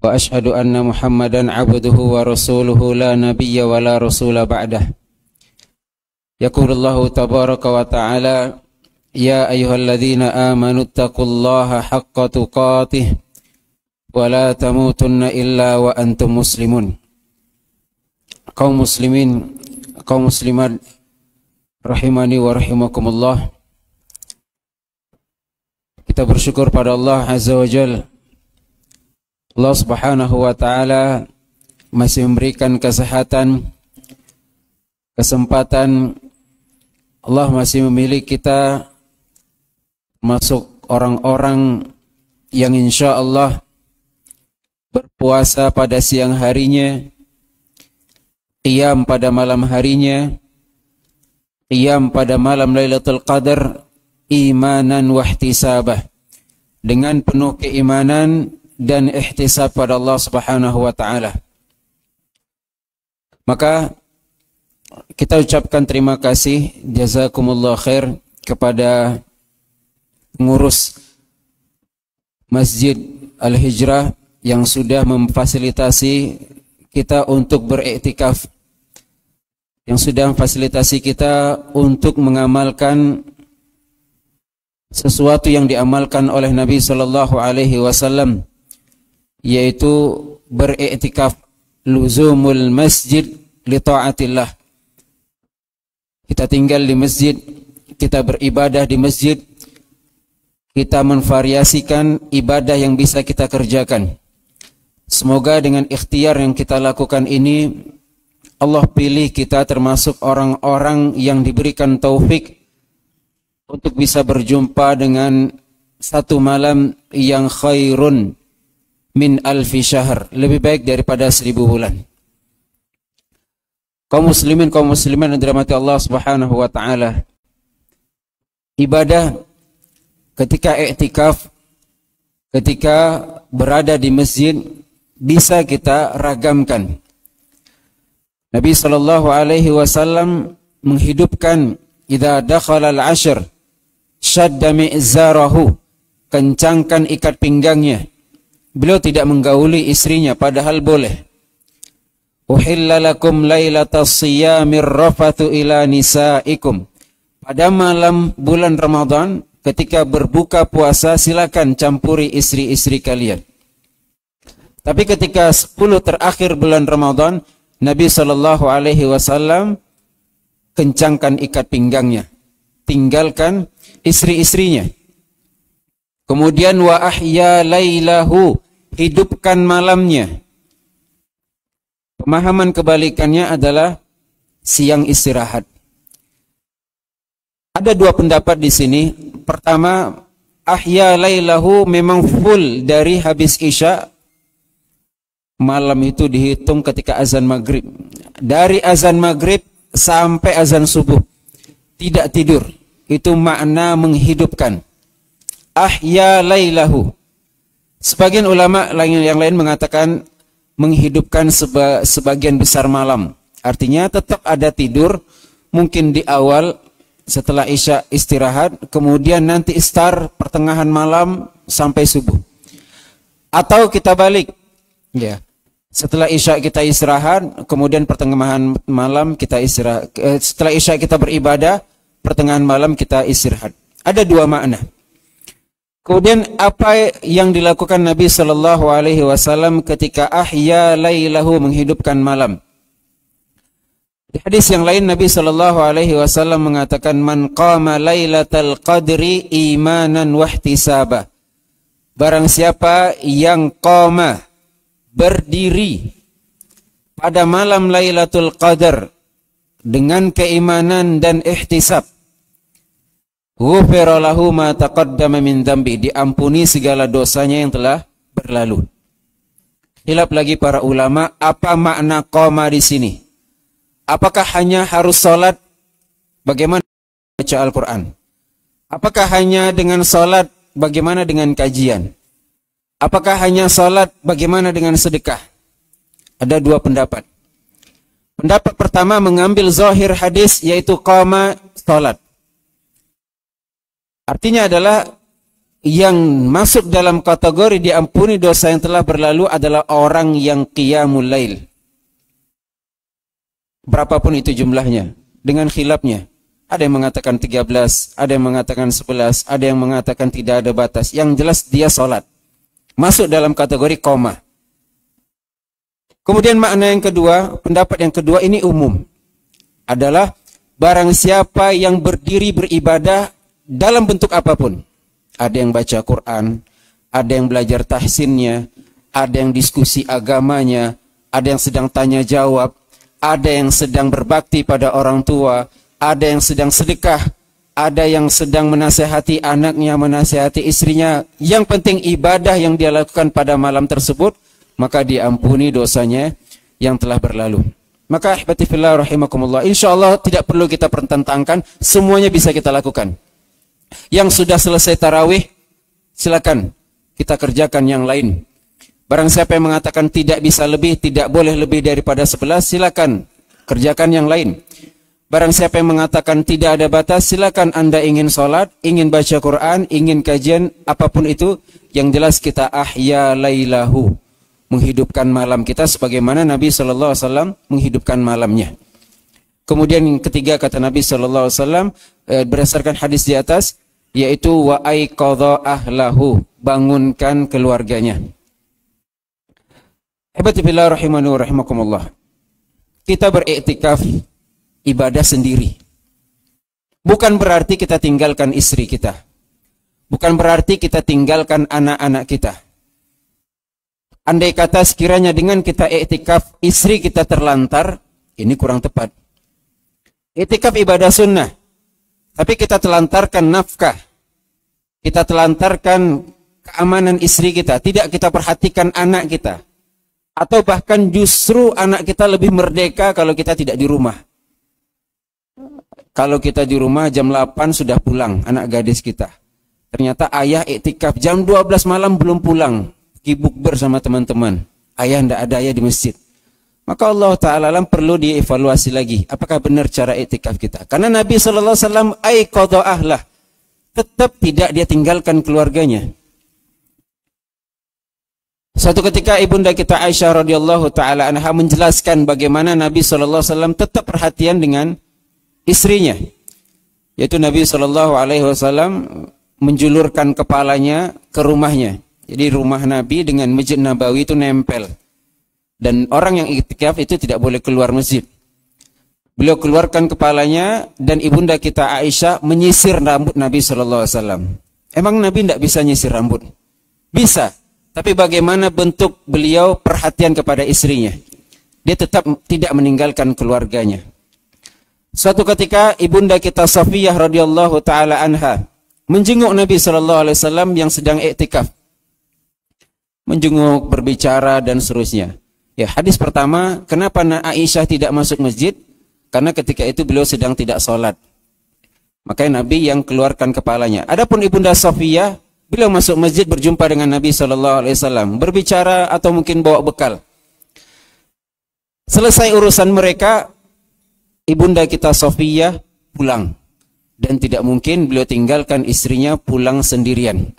وأشهد أن محمدا عبده ورسوله لا نبي ولا رسول بعده يقول الله تبارك وتعالى يا أيها الذين آمنوا اتقوا الله حق تقاته ولا تموتن إلا وأنتم مسلمون. Kaum muslimin, kaum muslimat rahimani wa rahimakumullah. Kita bersyukur pada Allah Azza wa Jalla. Allah Subhanahu wa taala masih memberikan kesehatan, kesempatan. Allah masih memilih kita masuk orang-orang yang insya Allah berpuasa pada siang harinya, qiyam pada malam harinya, qiyam pada malam Lailatul Qadar, imanan wa ihtisabah, dengan penuh keimanan dan ihtisab pada Allah Subhanahu wa taala. Maka kita ucapkan terima kasih, jazakumullah khair, kepada pengurus Masjid Al-Hijrah yang sudah memfasilitasi kita untuk beriktikaf, yang sudah memfasilitasi kita untuk mengamalkan sesuatu yang diamalkan oleh Nabi sallallahu alaihi wasallam, yaitu beriktikaf, luzumul masjid li taatillah. Kita tinggal di masjid, kita beribadah di masjid, kita menvariasikan ibadah yang bisa kita kerjakan. Semoga dengan ikhtiar yang kita lakukan ini, Allah pilih kita termasuk orang-orang yang diberikan taufik untuk bisa berjumpa dengan satu malam yang khairun min alfi syahr, lebih baik daripada 1000 bulan. Kaum muslimin, kaum muslimat yang dirahmati Allah Subhanahu wa taala, ibadah ketika i'tikaf, ketika berada di masjid, bisa kita ragamkan. Nabi sallallahu alaihi wasallam menghidupkan idza dakhala al-ashr shadda mi'zarahu, kencangkan ikat pinggangnya. Beliau tidak menggauli istrinya, padahal boleh. Uhilla lakum lailatas siyamir rafathu ila nisaikum. Pada malam bulan Ramadan ketika berbuka puasa, silakan campuri istri-istri kalian. Tapi ketika 10 terakhir bulan Ramadan, Nabi sallallahu alaihi wasallam kencangkan ikat pinggangnya, tinggalkan istri-istrinya. Kemudian wa ahya lailahu, hidupkan malamnya. Pemahaman kebalikannya adalah siang istirahat. Ada dua pendapat di sini. Pertama, ahya lailahu memang full dari habis Isya. Malam itu dihitung ketika azan maghrib. Dari azan maghrib sampai azan subuh tidak tidur. Itu makna menghidupkan. Ahya lailahu. Sebagian ulama yang lain mengatakan menghidupkan sebagian besar malam. Artinya tetap ada tidur, mungkin di awal setelah Isya istirahat, kemudian nanti istar pertengahan malam sampai subuh. Atau kita balik, ya. Setelah Isya kita istirahat, kemudian pertengahan malam kita istirahat. Setelah Isya kita beribadah, pertengahan malam kita istirahat. Ada dua makna. Kemudian apa yang dilakukan Nabi sallallahu alaihi wasallam ketika ahya lailahu, menghidupkan malam? Di hadis yang lain Nabi sallallahu alaihi wasallam mengatakan, man qama lailatal qadri imanan wa ihtisaba. Barang siapa yang qama, berdiri pada malam Lailatul Qadar dengan keimanan dan ihtisab, ghufira lahu ma taqaddama min dzambi, diampuni segala dosanya yang telah berlalu. Khilaf lagi para ulama, apa makna qama di sini? Apakah hanya harus salat? Bagaimana baca Al-Qur'an? Apakah hanya dengan salat? Bagaimana dengan kajian? Apakah hanya salat? Bagaimana dengan sedekah? Ada dua pendapat. Pendapat pertama mengambil zahir hadis, yaitu qama, salat. Artinya adalah yang masuk dalam kategori diampuni dosa yang telah berlalu adalah orang yang qiyamul lail. Berapapun itu jumlahnya, dengan khilafnya. Ada yang mengatakan 13, ada yang mengatakan 11, ada yang mengatakan tidak ada batas. Yang jelas dia sholat. Masuk dalam kategori koma. Kemudian makna yang kedua, pendapat yang kedua ini umum. Adalah barang siapa yang berdiri beribadah dalam bentuk apapun. Ada yang baca Quran, ada yang belajar tahsinnya, ada yang diskusi agamanya, ada yang sedang tanya jawab, ada yang sedang berbakti pada orang tua, ada yang sedang sedekah, ada yang sedang menasehati anaknya, menasehati istrinya. Yang penting ibadah yang dia lakukan pada malam tersebut, maka diampuni dosanya yang telah berlalu. Maka ahbati fillah rahimakumullah, insyaallah tidak perlu kita pertentangkan, semuanya bisa kita lakukan. Yang sudah selesai tarawih, silakan kita kerjakan yang lain. Barang siapa yang mengatakan tidak bisa lebih, tidak boleh lebih daripada 11, silakan kerjakan yang lain. Barang siapa yang mengatakan tidak ada batas, silakan Anda ingin sholat, ingin baca Quran, ingin kajian, apapun itu, yang jelas kita ahya lailahu, menghidupkan malam kita sebagaimana Nabi SAW menghidupkan malamnya. Kemudian yang ketiga kata Nabi SAW berdasarkan hadis di atas, yaitu wa aiqadha ahlahu, bangunkan keluarganya. Hebati billah rahimani wa rahimakumullah. Kita beriktikaf ibadah sendiri. Bukan berarti kita tinggalkan istri kita. Bukan berarti kita tinggalkan anak-anak kita. Andai kata sekiranya dengan kita iktikaf istri kita terlantar, ini kurang tepat. Iktikaf ibadah sunnah, tapi kita telantarkan nafkah, kita telantarkan keamanan istri kita, tidak kita perhatikan anak kita, atau bahkan justru anak kita lebih merdeka kalau kita tidak di rumah. Kalau kita di rumah jam 8 sudah pulang anak gadis kita, ternyata ayah iktikaf jam 12 malam belum pulang, kibuk bersama teman-teman, ayah tidak ada, ayah di masjid. Maka Allah Ta'ala perlu dievaluasi lagi. Apakah benar cara iktikaf kita? Karena Nabi SAW aiqadha ahlah, tetap tidak dia tinggalkan keluarganya. Suatu ketika ibunda kita Aisyah radhiyallahu ta'ala anha menjelaskan bagaimana Nabi SAW tetap perhatian dengan istrinya. Yaitu Nabi SAW menjulurkan kepalanya ke rumahnya. Jadi rumah Nabi dengan Masjid Nabawi itu nempel. Dan orang yang iktikaf itu tidak boleh keluar masjid. Beliau keluarkan kepalanya dan ibunda kita Aisyah menyisir rambut Nabi SAW. Emang Nabi tidak bisa nyisir rambut? Bisa. Tapi bagaimana bentuk beliau perhatian kepada istrinya? Dia tetap tidak meninggalkan keluarganya. Suatu ketika ibunda kita Safiyah radhiyallahu taala anha menjenguk Nabi SAW yang sedang iktikaf. Menjenguk, berbicara dan seterusnya. Ya, hadis pertama, kenapa Aisyah tidak masuk masjid? Karena ketika itu beliau sedang tidak sholat. Makanya Nabi yang keluarkan kepalanya. Adapun ibunda Safiyah, beliau masuk masjid berjumpa dengan Nabi SAW, berbicara atau mungkin bawa bekal. Selesai urusan mereka, ibunda kita Safiyah pulang. Dan tidak mungkin beliau tinggalkan istrinya pulang sendirian.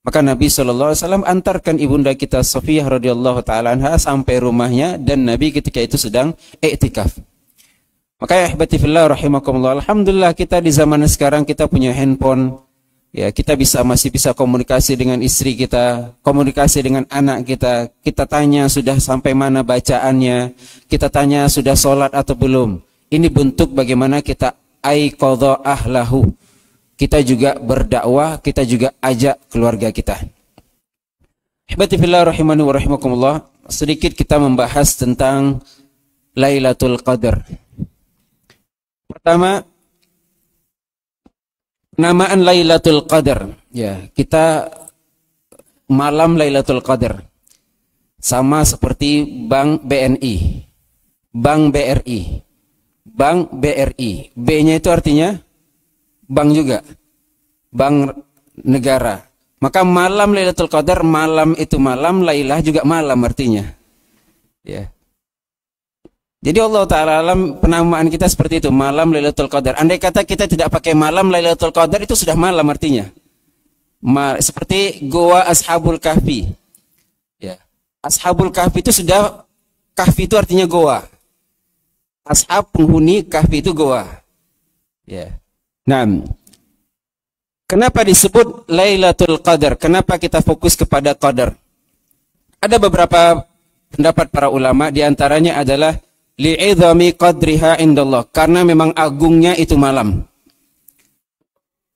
Maka Nabi SAW antarkan ibunda kita Safiyah radhiyallahu ta'ala anha sampai rumahnya, dan Nabi ketika itu sedang iktikaf. Maka ya ahbati fillah rahimakumullah, alhamdulillah kita di zaman sekarang kita punya handphone. Ya, kita masih bisa komunikasi dengan istri kita, komunikasi dengan anak kita. Kita tanya sudah sampai mana bacaannya, kita tanya sudah sholat atau belum. Ini bentuk bagaimana kita aiqadha ahlahu. Kita juga berdakwah, kita juga ajak keluarga kita. Hibati fillah rahimani wa rahimakumullah, sedikit kita membahas tentang Lailatul Qadar. Pertama, namaan Lailatul Qadar. Ya, kita malam Lailatul Qadar. Sama seperti Bank BNI, Bank BRI, Bank BRI. B-nya itu artinya bank juga, bank negara. Maka malam Lailatul Qadar, malam itu malam, Lailah juga malam artinya. Ya. Jadi Allah Ta'ala alam penamaan kita seperti itu, malam Lailatul Qadar. Andai kata kita tidak pakai malam Lailatul Qadar, itu sudah malam artinya. Seperti goa Ashabul Kahfi. Ya. Ashabul Kahfi itu sudah, Kahfi itu artinya goa. Ashab penghuni, Kahfi itu goa. Ya. Nah, kenapa disebut Lailatul Qadar? Kenapa kita fokus kepada Qadar? Ada beberapa pendapat para ulama, di antaranya adalah li'idhami qadriha indallah, karena memang agungnya itu malam.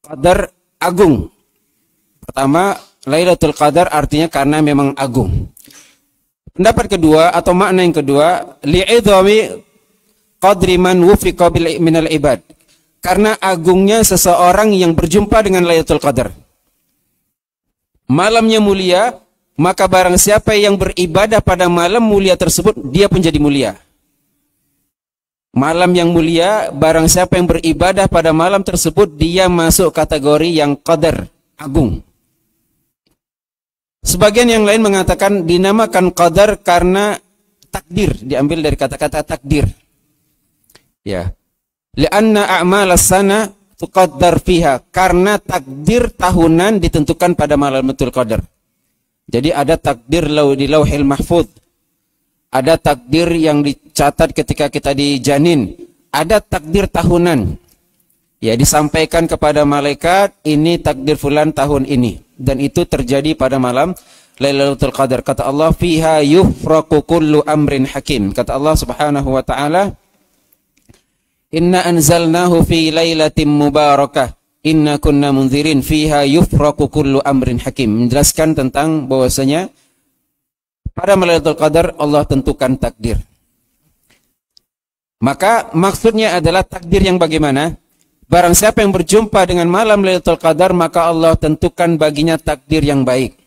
Qadar agung. Pertama, Lailatul Qadar artinya karena memang agung. Pendapat kedua atau makna yang kedua, li'idhami qadri man wufiqa minal ibad, karena agungnya seseorang yang berjumpa dengan Lailatul Qadar. Malamnya mulia, maka barang siapa yang beribadah pada malam mulia tersebut, dia pun jadi mulia. Malam yang mulia, barang siapa yang beribadah pada malam tersebut, dia masuk kategori yang qadar, agung. Sebagian yang lain mengatakan dinamakan qadar karena takdir, diambil dari kata-kata takdir. Ya. Li'anna a'malas sana tuqaddar fiha, karena takdir tahunan ditentukan pada malam Lailatul Qadar. Jadi ada takdir di Lauhil Mahfuz, ada takdir yang dicatat ketika kita dijanin, ada takdir tahunan. Ya, disampaikan kepada malaikat, ini takdir fulan tahun ini, dan itu terjadi pada malam Lailatul Qadar. Kata Allah, fiha yufraqu kullu amrin hakim. Kata Allah Subhanahu wa taala, inna anzalnahu fi lailatin mubarakah, inna kunna munzirin fiha yufraqu kullu amrin hakim. Menjelaskan tentang bahwasanya pada Lailatul Qadar Allah tentukan takdir. Maka maksudnya adalah takdir yang bagaimana? Barang siapa yang berjumpa dengan malam Lailatul Qadar, maka Allah tentukan baginya takdir yang baik.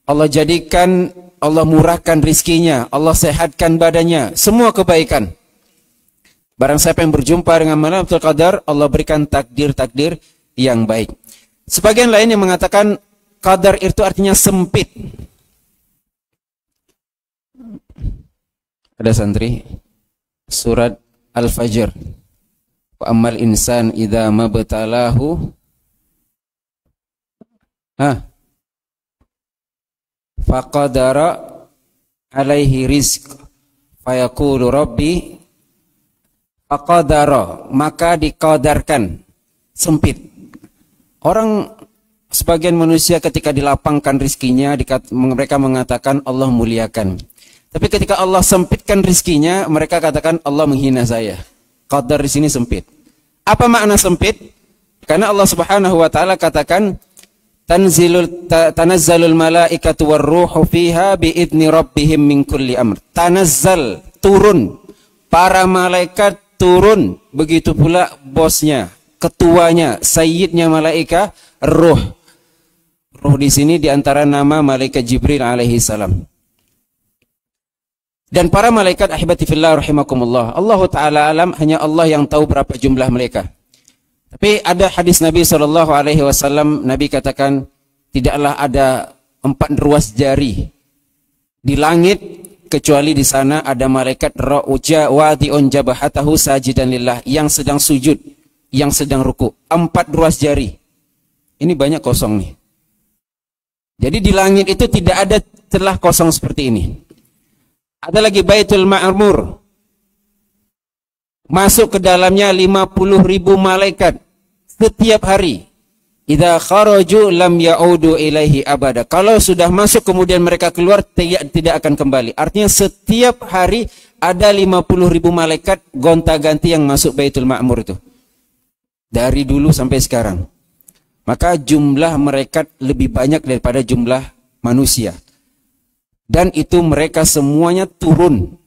Allah jadikan, Allah murahkan rizkinya, Allah sehatkan badannya, semua kebaikan. Barang siapa yang berjumpa dengan malam Lailatul Qadar, Allah berikan takdir-takdir yang baik. Sebagian lain yang mengatakan qadar itu artinya sempit. Ada santri surat Al-Fajr. Wa ammal insan idza mabtalahu faqadara alaihi rizq fayaqulu rabbi faqadara, maka dikadarkan sempit. Orang sebagian manusia ketika dilapangkan rizkinya, mereka mengatakan Allah muliakan. Tapi ketika Allah sempitkan rizkinya, mereka katakan Allah menghina saya. Qadar di sini sempit. Apa makna sempit? Karena Allah Subhanahu wa taala katakan tanazzalul malaikatu warruhu fiha biidzni rabbihim min kulli amr. Tanazzal, turun. Para malaikat turun, begitu pula bosnya, ketuanya, sayyidnya malaikat, ruh. Ruh di sini diantara nama malaikat Jibril alaihi salam. Dan para malaikat ahibati fillah rahimakumullah, Allah Ta'ala alam, hanya Allah yang tahu berapa jumlah mereka. Tapi ada hadis Nabi SAW, Nabi katakan, tidaklah ada 4 ruas jari di langit, kecuali di sana ada malaikat ra'uja wadi'un jabahatahu sajidan lillah, yang sedang sujud, yang sedang ruku. 4 ruas jari. Ini banyak kosong nih. Jadi di langit itu tidak ada celah kosong seperti ini. Ada lagi Baitul Ma'mur. Masuk ke dalamnya 50.000 malaikat setiap hari. Idza kharaju lam ya'udu ilaihi abada. Kalau sudah masuk kemudian mereka keluar, tidak akan kembali. Artinya setiap hari ada 50.000 malaikat gonta-ganti yang masuk Baitul Ma'mur itu. Dari dulu sampai sekarang. Maka jumlah malaikat lebih banyak daripada jumlah manusia. Dan itu mereka semuanya turun,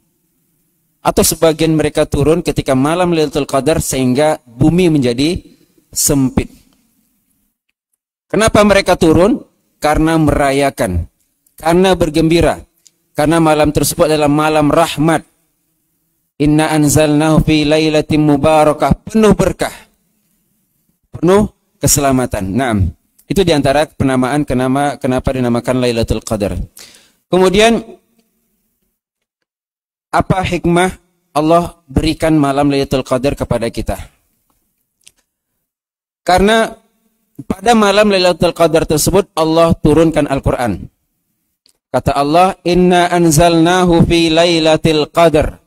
atau sebagian mereka turun ketika malam Lailatul Qadar, sehingga bumi menjadi sempit. Kenapa mereka turun? Karena merayakan, karena bergembira, karena malam tersebut adalah malam rahmat. Inna anzalnahu fi lailatin mubarakah, penuh berkah, penuh keselamatan. Naam, itu diantara penamaan kenapa dinamakan Lailatul Qadar. Kemudian apa hikmah Allah berikan malam Lailatul Qadar kepada kita? Karena pada malam Lailatul Qadar tersebut Allah turunkan Al-Quran. Kata Allah, Inna anzalnahu fi Lailatul Qadar.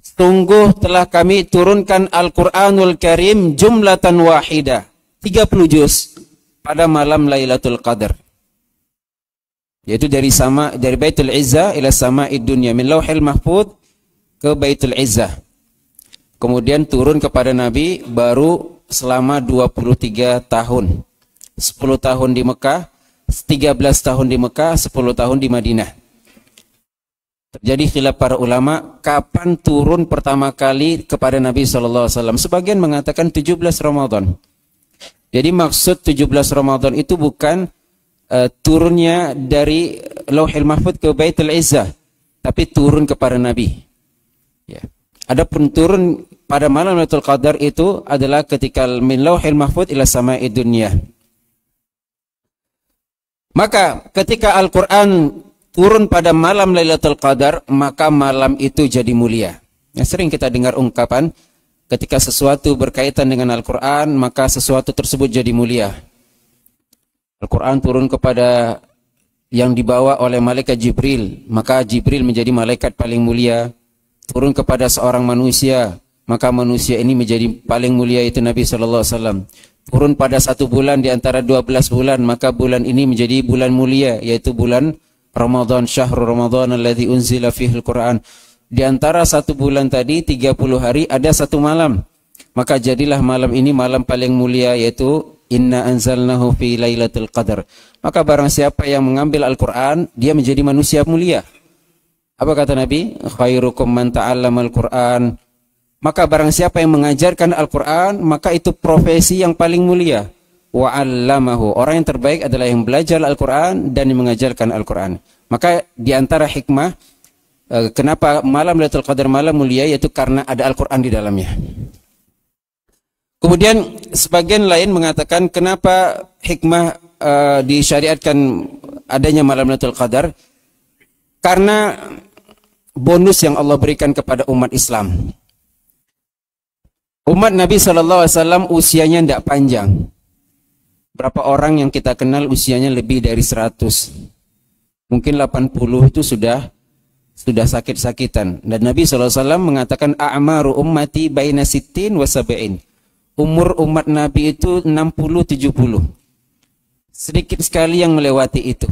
Sungguh telah kami turunkan Al-Quranul Karim jumlatan wahidah. 30 juz pada malam Lailatul Qadar. Yaitu dari Baitul Izzah ila sama'id dunya, min Lauhil Mahfuz ke Baitul Izzah. Kemudian turun kepada Nabi baru selama 23 tahun. 10 tahun di Mekah, 13 tahun di Mekah, 10 tahun di Madinah. Terjadi khilaf para ulama kapan turun pertama kali kepada Nabi SAW. Sebagian mengatakan 17 Ramadan. Jadi maksud 17 Ramadan itu bukan turunnya dari Lauhil Mahfuz ke Baitul Izzah, tapi turun kepada Nabi. Ya. Adapun turun pada malam Lailatul Qadar itu adalah ketika min Lauhil Mahfuz ila sama'id dunya. Maka ketika Al-Quran turun pada malam Lailatul Qadar, maka malam itu jadi mulia. Ya, sering kita dengar ungkapan, ketika sesuatu berkaitan dengan Al-Quran, maka sesuatu tersebut jadi mulia. Al-Quran turun kepada yang dibawa oleh malaikat Jibril, maka Jibril menjadi malaikat paling mulia. Turun kepada seorang manusia, maka manusia ini menjadi paling mulia, itu Nabi SAW. Turun pada 1 bulan di antara 12 bulan, maka bulan ini menjadi bulan mulia, yaitu bulan Ramadan, syahrul Ramadan alladzi unzila fihil Quran. Di antara 1 bulan tadi 30 hari ada 1 malam, maka jadilah malam ini malam paling mulia, yaitu Inna anzalnahu fi Lailatul Qadar. Maka barang siapa yang mengambil Al-Quran, dia menjadi manusia mulia. Apa kata Nabi? Khairukum man ta'allamal Quran. Maka barang siapa yang mengajarkan Al-Quran, maka itu profesi yang paling mulia. Wa 'allamahu. Orang yang terbaik adalah yang belajar Al-Quran dan yang mengajarkan Al-Quran. Maka di antara hikmah kenapa malam Lailatul Qadar malam mulia, yaitu karena ada Al-Quran di dalamnya. Kemudian sebagian lain mengatakan kenapa hikmah disyariatkan adanya malam Lailatul Qadar? Karena bonus yang Allah berikan kepada umat Islam. Umat Nabi SAW usianya tidak panjang. Berapa orang yang kita kenal usianya lebih dari 100. Mungkin 80 itu sudah sakit-sakitan. Dan Nabi SAW mengatakan a'maru ummati baina sittin wa sab'in. Umur umat Nabi itu 60-70. Sedikit sekali yang melewati itu.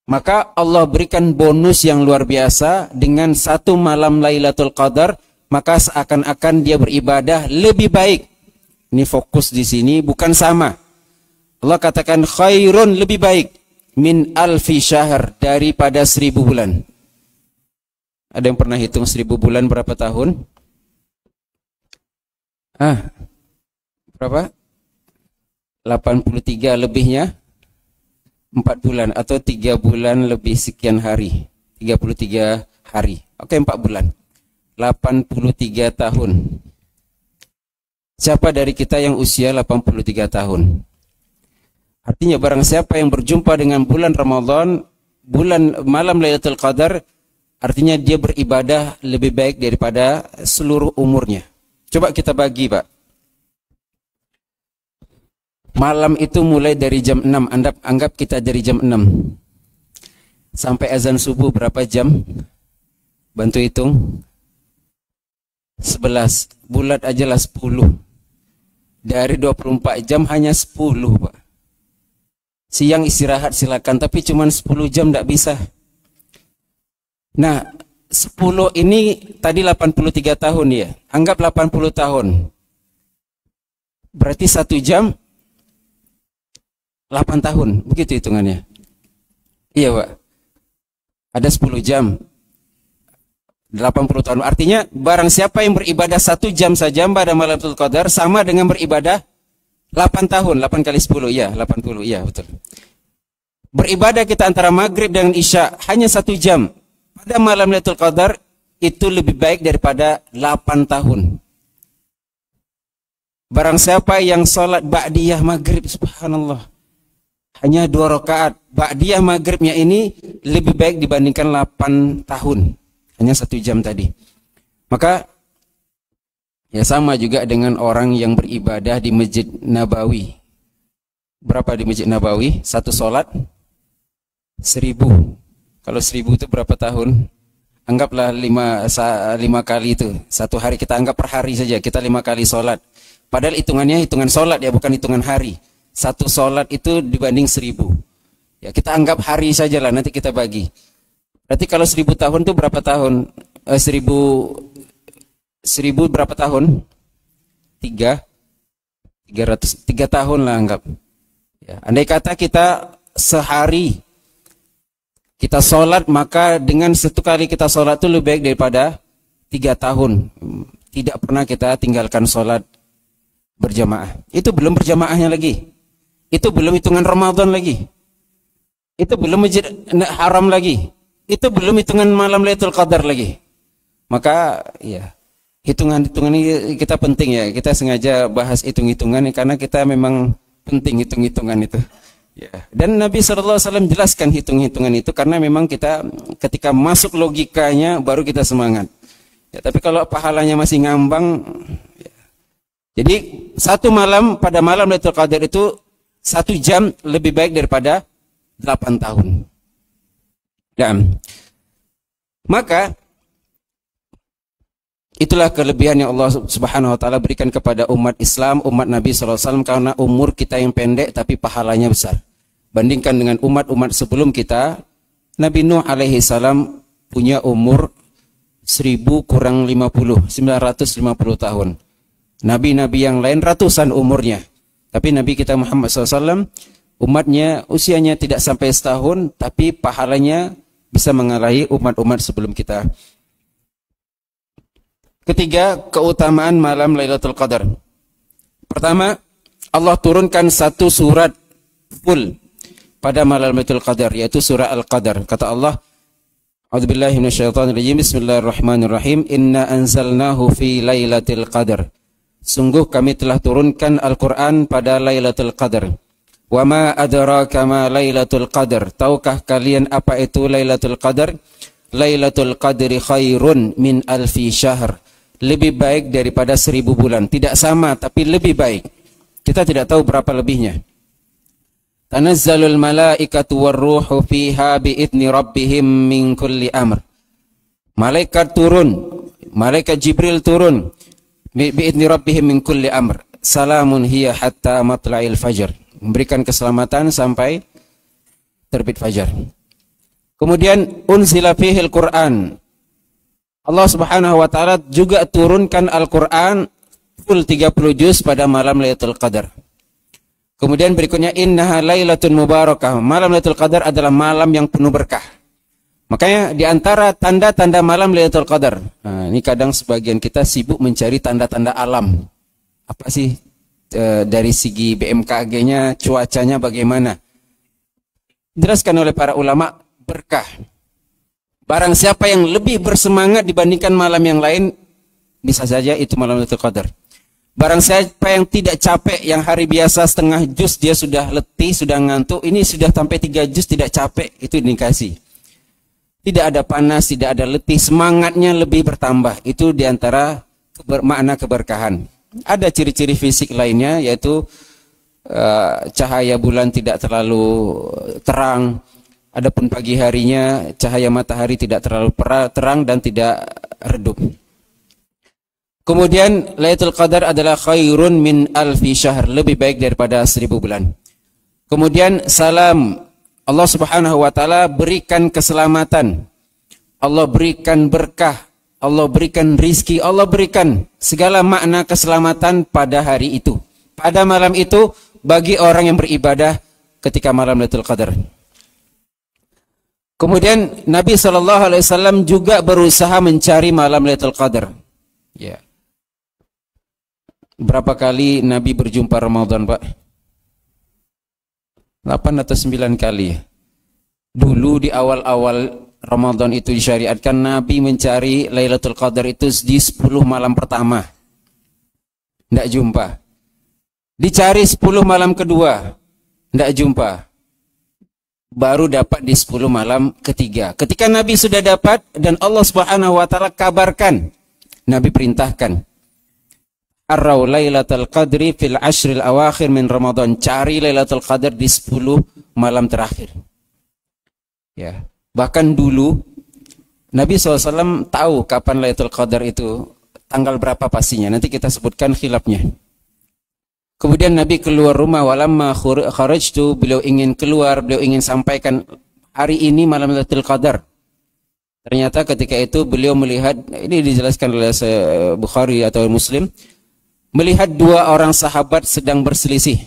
Maka Allah berikan bonus yang luar biasa dengan 1 malam Lailatul Qadar, maka seakan-akan dia beribadah lebih baik. Ini fokus di sini, bukan sama. Allah katakan khairun, lebih baik, min alfi syahr, daripada 1000 bulan. Ada yang pernah hitung 1000 bulan berapa tahun? Berapa? 83 lebihnya 4 bulan atau 3 bulan lebih sekian hari. 33 hari. Oke, 4 bulan. 83 tahun. Siapa dari kita yang usia 83 tahun? Artinya barang siapa yang berjumpa dengan bulan Ramadan, bulan malam Lailatul Qadar, artinya dia beribadah lebih baik daripada seluruh umurnya. Coba kita bagi, Pak. Malam itu mulai dari jam 6, anggap kita dari jam 6 sampai azan subuh berapa jam? Bantu hitung. 11, bulat aja lah 10. Dari 24 jam hanya 10, Pak. Siang istirahat silakan, tapi cuma 10 jam tidak bisa. Nah, 10 ini tadi 83 tahun ya. Anggap 80 tahun. Berarti 1 jam 8 tahun, begitu hitungannya. Iya, Pak. Ada 10 jam 80 tahun. Artinya barang siapa yang beribadah 1 jam saja pada malam Lailatul Qadar sama dengan beribadah 8 tahun. 8 kali 10, ya 80, ya betul. Beribadah kita antara maghrib dengan isya hanya 1 jam pada malam Lailatul Qadar, itu lebih baik daripada 8 tahun. Barang siapa yang sholat ba'diyah maghrib, subhanallah, hanya 2 rakaat, ba'diyah maghribnya ini lebih baik dibandingkan 8 tahun. Hanya 1 jam tadi. Maka ya sama juga dengan orang yang beribadah di Masjid Nabawi. berapa di Masjid Nabawi? Satu sholat 1000. Kalau 1000 itu berapa tahun? Anggaplah 5 kali itu. Satu hari kita anggap per hari saja. Kita 5 kali sholat. Padahal hitungannya hitungan sholat ya, bukan hitungan hari. Satu sholat itu dibanding 1000. Ya kita anggap hari saja lah, nanti kita bagi. Berarti kalau 1000 tahun itu berapa tahun? 1000 berapa tahun? 3 tahun lah anggap. Ya, andai kata kita sehari kita sholat, maka dengan satu kali kita sholat itu lebih baik daripada 3 tahun. Tidak pernah kita tinggalkan sholat berjamaah. Itu belum berjamaahnya lagi. Itu belum hitungan Ramadan lagi. Itu belum masjid haram lagi. Itu belum hitungan malam Lailatul Qadar lagi. Maka ya hitungan-hitungan ini kita penting ya. Kita sengaja bahas hitung-hitungan karena kita memang penting hitung-hitungan itu. Ya. Dan Nabi SAW jelaskan hitung-hitungan itu karena memang kita ketika masuk logikanya baru kita semangat. Ya, tapi kalau pahalanya masih ngambang, ya. Jadi satu malam pada malam Lailatul Qadar itu 1 jam lebih baik daripada 8 tahun. Dan maka itulah kelebihan yang Allah Subhanahu wa taala berikan kepada umat Islam, umat Nabi SAW, karena umur kita yang pendek tapi pahalanya besar. Bandingkan dengan umat-umat sebelum kita, Nabi Nuh alaihi salam punya umur 1000 kurang 50, 950 tahun. Nabi-nabi yang lain ratusan umurnya. Tapi Nabi kita Muhammad SAW, umatnya usianya tidak sampai setahun, tapi pahalanya bisa mengalahi umat-umat sebelum kita. Ketiga, keutamaan malam Lailatul Qadar. Pertama, Allah turunkan satu surat full pada malam Lailatul Qadar, yaitu surah Al-Qadar. Kata Allah, A'udzubillahi minasyaitonirrajim, Bismillahirrahmanirrahim, Inna anzalnahu fi Lailatul Qadar. Sungguh kami telah turunkan Al-Quran pada Lailatul Qadar. Wa ma adraka ma Lailatul Qadar. Tahukah kalian apa itu Lailatul Qadar? Lailatul Qadri khairun min alfi syahr. Lebih baik daripada 1000 bulan. Tidak sama, tapi lebih baik. Kita tidak tahu berapa lebihnya. Tanazzalul malaikatu warruhu fiha bi'idni rabbihim min kulli amr. Malaikat turun, malaikat Jibril turun bi'idni rabbihim min kulli amr. Salamun hiya hatta matla'il fajr. Memberikan keselamatan sampai terbit fajar. Kemudian unzila fihil Qur'an. Allah Subhanahu wa taala juga turunkan Al-Qur'an full 30 juz pada malam Lailatul Qadar. Kemudian berikutnya innaha lailatun mubarakah. Malam Lailatul Qadar adalah malam yang penuh berkah. Makanya di antara tanda-tanda malam Lailatul Qadar. Nah, ini kadang sebagian kita sibuk mencari tanda-tanda alam. Apa sih dari segi BMKG-nya, cuacanya bagaimana? Dijelaskan oleh para ulama, berkah. Barang siapa yang lebih bersemangat dibandingkan malam yang lain, bisa saja itu malam Lailatul Qadar. Barang siapa yang tidak capek, yang hari biasa setengah juz dia sudah letih, sudah ngantuk, ini sudah sampai 3 juz tidak capek, itu indikasi. Tidak ada panas, tidak ada letih, semangatnya lebih bertambah. Itu diantara makna keberkahan. Ada ciri-ciri fisik lainnya, yaitu cahaya bulan tidak terlalu terang. Adapun pagi harinya cahaya matahari tidak terlalu terang dan tidak redup. Kemudian Lailatul Qadar adalah khairun min alfi syahr, lebih baik daripada 1000 bulan. Kemudian salam, Allah Subhanahu wa taala berikan keselamatan. Allah berikan berkah, Allah berikan rizki, Allah berikan segala makna keselamatan pada hari itu. Pada malam itu bagi orang yang beribadah ketika malam Lailatul Qadar. Kemudian Nabi SAW juga berusaha mencari malam Lailatul Qadar. Ya. Berapa kali Nabi berjumpa Ramadan, Pak? 8 atau 9 kali. Dulu di awal-awal Ramadan itu disyariatkan, Nabi mencari Lailatul Qadar itu di 10 malam pertama. Tidak jumpa. Dicari 10 malam kedua. Tidak jumpa. Baru dapat di 10 malam ketiga. Ketika Nabi sudah dapat dan Allah Subhanahu wa taala kabarkan, Nabi perintahkan, Arraw Lailatul Qadri fil ashril awakhir min Ramadan. Cari Lailatul Qadar di 10 malam terakhir. Ya, bahkan dulu Nabi SAW tahu kapan Lailatul Qadar itu, tanggal berapa pastinya. Nanti kita sebutkan khilafnya. Kemudian Nabi keluar rumah, walamma kharajtu, beliau ingin keluar, beliau ingin sampaikan hari ini malam Lailatul Qadar. Ternyata ketika itu beliau melihat, ini dijelaskan oleh Bukhari atau Muslim, melihat dua orang sahabat sedang berselisih.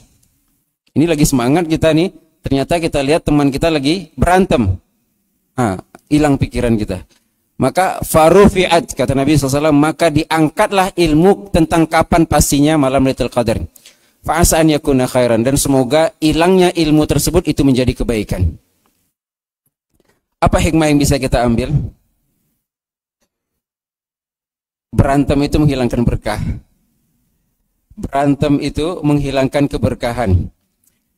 Ini lagi semangat kita nih, ternyata kita lihat teman kita lagi berantem. Hilang pikiran kita. Maka farufi'at, kata Nabi SAW, maka diangkatlah ilmu tentang kapan pastinya malam Lailatul Qadar. Fa'asa an yakuna khairan, dan semoga hilangnya ilmu tersebut itu menjadi kebaikan. Apa hikmah yang bisa kita ambil? Berantem itu menghilangkan berkah. Berantem itu menghilangkan keberkahan.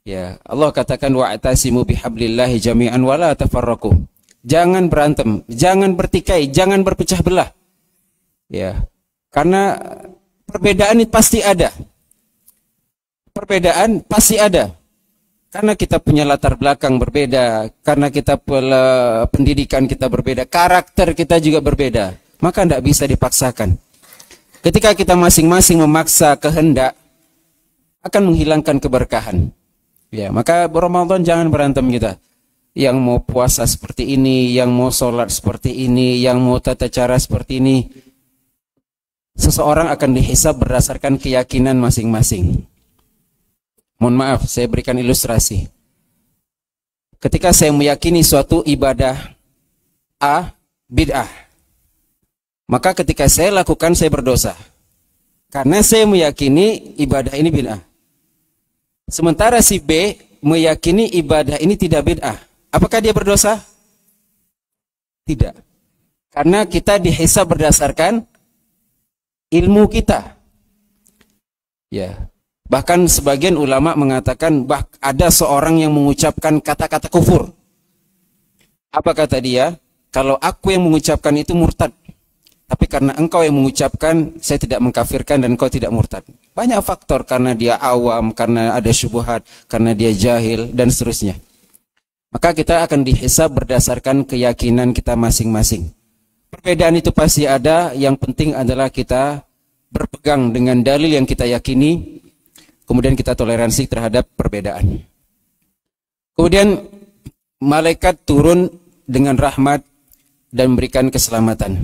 Ya, Allah katakan wa'tasimu bihablillahi jami'an wala tafarraqu. Jangan berantem, jangan bertikai, jangan berpecah belah. Ya, karena perbedaan itu pasti ada. Perbedaan pasti ada. Karena kita punya latar belakang berbeda, karena kita pendidikan kita berbeda, karakter kita juga berbeda, maka tidak bisa dipaksakan. Ketika kita masing-masing memaksa kehendak, akan menghilangkan keberkahan. Ya, maka Ramadan jangan berantem kita. Yang mau puasa seperti ini, yang mau sholat seperti ini, yang mau tata cara seperti ini. Seseorang akan dihisab berdasarkan keyakinan masing-masing. Mohon maaf, saya berikan ilustrasi. Ketika saya meyakini suatu ibadah A, bid'ah, maka ketika saya lakukan, saya berdosa. Karena saya meyakini ibadah ini bid'ah. Sementara si B meyakini ibadah ini tidak bid'ah. Apakah dia berdosa? Tidak. Karena kita dihisab berdasarkan ilmu kita. Ya. Bahkan sebagian ulama mengatakan ada seorang yang mengucapkan kata-kata kufur. Apa kata dia? Kalau aku yang mengucapkan itu murtad. Tapi karena engkau yang mengucapkan, saya tidak mengkafirkan dan engkau tidak murtad. Banyak faktor, karena dia awam, karena ada syubhat, karena dia jahil, dan seterusnya. Maka kita akan dihisab berdasarkan keyakinan kita masing-masing. Perbedaan itu pasti ada, yang penting adalah kita berpegang dengan dalil yang kita yakini, kemudian kita toleransi terhadap perbedaan. Kemudian malaikat turun dengan rahmat dan memberikan keselamatan.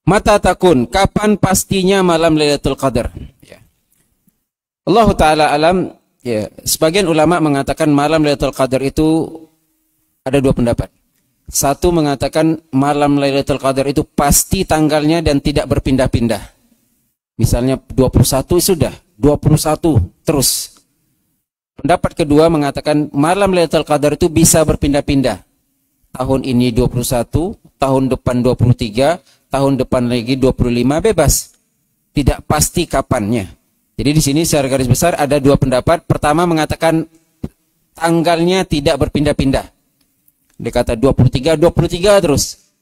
Mata takun, kapan pastinya malam Lailatul Qadar? Ya. Allah Ta'ala alam, ya, sebagian ulama mengatakan malam Lailatul Qadar itu ada dua pendapat. Satu mengatakan malam Lailatul Qadar itu pasti tanggalnya dan tidak berpindah-pindah. Misalnya 21 sudah, 21 terus. Pendapat kedua mengatakan malam Lailatul Qadar itu bisa berpindah-pindah. Tahun ini 21, tahun depan 23, tahun depan lagi 25, bebas. Tidak pasti kapannya. Jadi di sini secara garis besar ada dua pendapat. Pertama mengatakan tanggalnya tidak berpindah-pindah. Dia kata 23, 23 terus.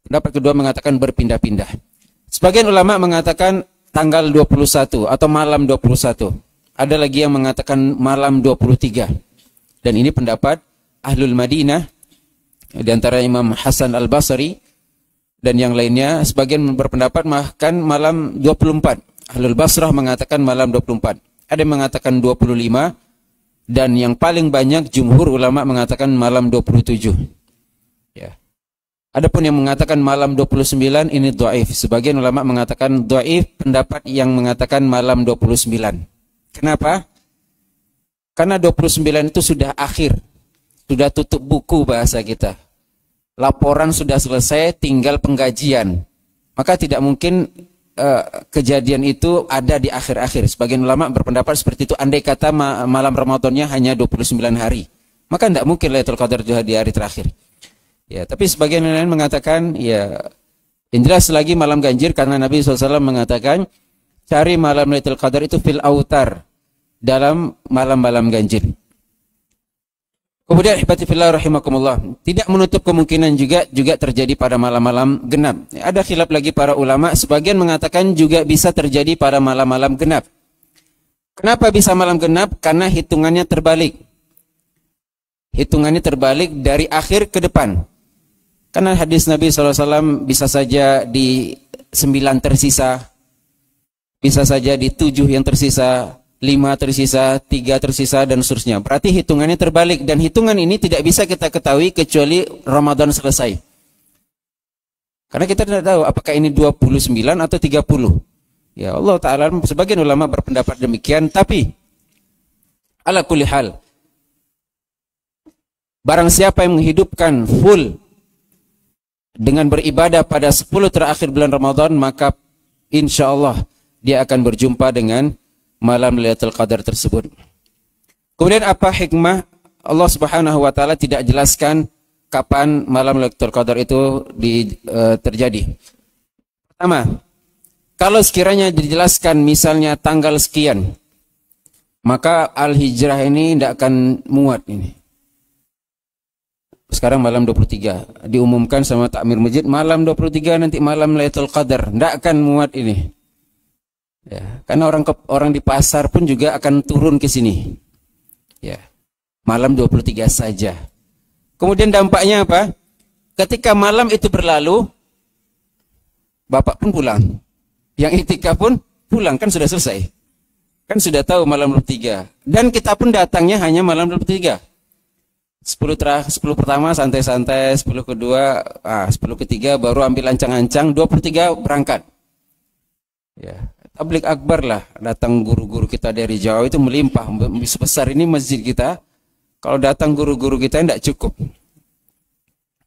Pendapat kedua mengatakan berpindah-pindah. Sebagian ulama mengatakan tanggal 21 atau malam 21. Ada lagi yang mengatakan malam 23. Dan ini pendapat Ahlul Madinah, di antara Imam Hasan Al-Basri dan yang lainnya. Sebagian berpendapat bahkan malam 24. Ahlul Basrah mengatakan malam 24. Ada yang mengatakan 25. Dan yang paling banyak jumhur ulama mengatakan malam 27. Ya. Adapun yang mengatakan malam 29 ini dhaif. Sebagian ulama mengatakan dhaif pendapat yang mengatakan malam 29. Kenapa? Karena 29 itu sudah akhir. Sudah tutup buku bahasa kita. Laporan sudah selesai, tinggal penggajian. Maka tidak mungkin kejadian itu ada di akhir-akhir. Sebagian ulama berpendapat seperti itu. Andai kata malam Ramadannya hanya 29 hari, maka tidak mungkin Lailatul Qadar di hari terakhir. Ya, tapi sebagian lain mengatakan, ya, yang jelas lagi malam ganjil karena Nabi SAW mengatakan cari malam Lailatul Qadar itu fil autar, dalam malam-malam ganjil. Kemudian ihbati fillah rahimakumullah, tidak menutup kemungkinan juga terjadi pada malam-malam genap. Ada khilaf lagi para ulama, sebagian mengatakan juga bisa terjadi pada malam-malam genap. Kenapa bisa malam genap? Karena hitungannya terbalik. Hitungannya terbalik dari akhir ke depan. Karena hadis Nabi SAW bisa saja di 9 tersisa, bisa saja di 7 yang tersisa, 5 tersisa, 3 tersisa, dan seterusnya. Berarti hitungannya terbalik, dan hitungan ini tidak bisa kita ketahui kecuali Ramadan selesai. Karena kita tidak tahu apakah ini 29 atau 30. Ya Allah Ta'ala, sebagian ulama berpendapat demikian, tapi ala kulli hal, barang siapa yang menghidupkan full dengan beribadah pada 10 terakhir bulan Ramadan, maka insya Allah dia akan berjumpa dengan malam Lailatul Qadar tersebut. Kemudian apa hikmah Allah Subhanahu wa taala tidak jelaskan kapan malam Lailatul Qadar itu terjadi? Pertama, kalau sekiranya dijelaskan misalnya tanggal sekian, maka Al-Hijrah ini tidak akan muat ini. Sekarang malam 23, diumumkan sama takmir masjid malam 23 nanti malam Lailatul Qadar, tidak akan muat ini. Ya, karena orang di pasar pun juga akan turun ke sini. Ya, malam 23 saja. Kemudian dampaknya apa? Ketika malam itu berlalu, bapak pun pulang. Yang itikaf pun pulang, kan sudah selesai. Kan sudah tahu malam 23. Dan kita pun datangnya hanya malam 23. 10 pertama santai-santai, 10 kedua, 10 ketiga baru ambil ancang-ancang, 23 berangkat. Ya. Tablik akbar lah, datang guru-guru kita dari Jawa itu melimpah, sebesar ini masjid kita, kalau datang guru-guru kita tidak cukup.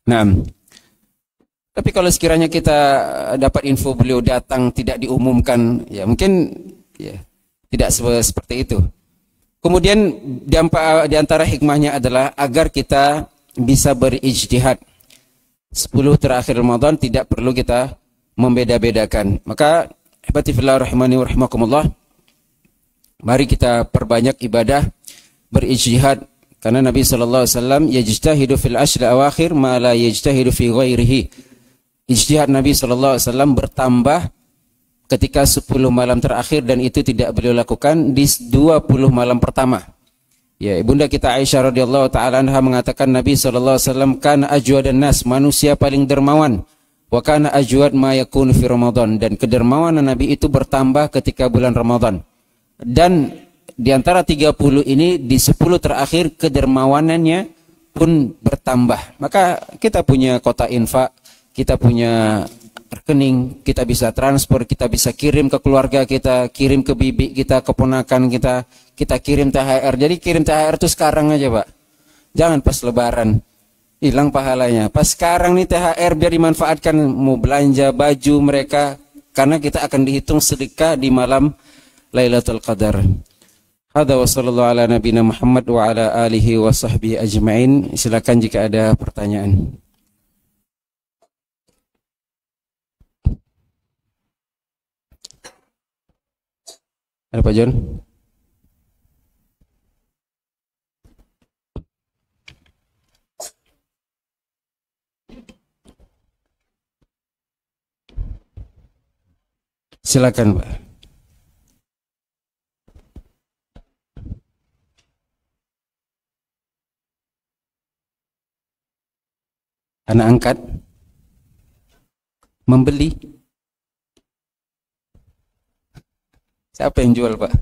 Nah, tapi kalau sekiranya kita dapat info beliau datang tidak diumumkan, ya mungkin ya tidak seperti itu. Kemudian di antara hikmahnya adalah agar kita bisa berijtihad. 10 terakhir Ramadan tidak perlu kita membeda-bedakan. Maka ihbati fillah rahimani wa rahimakumullah, mari kita perbanyak ibadah, berijtihad, karena Nabi sallallahu alaihi wasallam yajtahidu fil ashr awakhir ma la yajtahidu fi ghairihi. Ijtihad Nabi sallallahu alaihi wasallam bertambah ketika 10 malam terakhir, dan itu tidak beliau lakukan di 20 malam pertama. Ya, ibunda kita Aisyah radhiyallahu taala anha mengatakan Nabi sallallahu alaihi wasallam kana ajwadan nas, manusia paling dermawan. Wa kana ajwad ma yakunu fi Ramadan, dan kedermawanan Nabi itu bertambah ketika bulan Ramadan. Dan di antara 30 ini di 10 terakhir kedermawanannya pun bertambah. Maka kita punya kota infak, kita punya rekening, kita bisa transfer, kita bisa kirim ke keluarga kita, kirim ke bibi kita, keponakan kita, kita kirim THR. Jadi kirim THR itu sekarang aja, Pak. Jangan pas lebaran. Hilang pahalanya. Pas sekarang nih THR biar dimanfaatkan, mau belanja baju mereka, karena kita akan dihitung sedekah di malam Lailatul Qadar. Hadza wa sallallahu ala nabiyina Muhammad wa ala alihi wa sahbihi ajma'in. Silakan jika ada pertanyaan. Ada Pak John? Silakan, Pak. Anak angkat membeli. Siapa yang jual, Pak?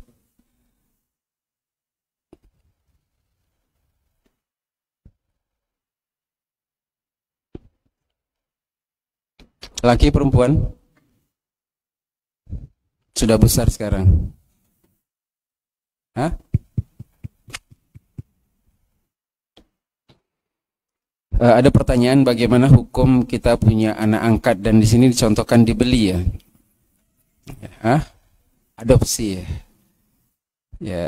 Laki perempuan? Sudah besar sekarang. Hah? Ada pertanyaan bagaimana hukum kita punya anak angkat, dan di sini dicontohkan dibeli ya. Hah? Adopsi ya. Ya.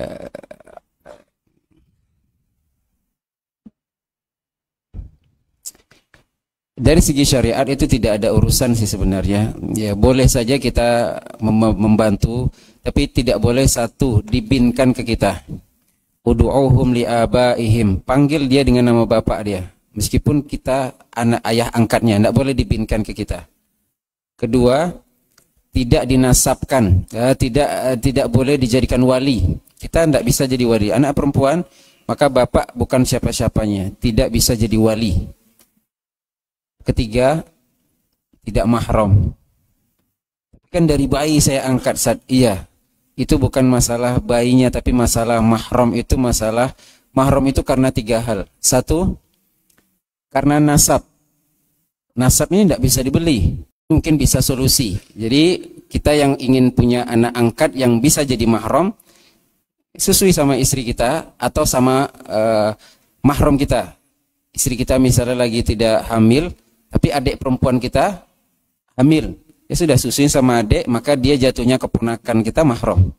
Dari segi syariat itu tidak ada urusan sih sebenarnya. Ya, boleh saja kita membantu, tapi tidak boleh satu dibinkan ke kita. Ud'uuhum liabaihim, panggil dia dengan nama bapak dia. Meskipun kita anak ayah angkatnya, tidak boleh dipinkan ke kita. Kedua, tidak dinasabkan, tidak boleh dijadikan wali. Kita tidak bisa jadi wali. Anak perempuan, maka bapak bukan siapa-siapanya, tidak bisa jadi wali. Ketiga, tidak mahram. Kan dari bayi saya angkat saat iya. Itu bukan masalah bayinya, tapi masalah mahram itu masalah mahram itu karena tiga hal. Satu, karena nasab. Nasab ini tidak bisa dibeli. Mungkin bisa solusi. Jadi kita yang ingin punya anak angkat yang bisa jadi mahram, sesuai sama istri kita atau sama mahram kita. Istri kita misalnya lagi tidak hamil, tapi adik perempuan kita hamil. Ya sudah, susuin sama adik, maka dia jatuhnya keponakan kita mahram.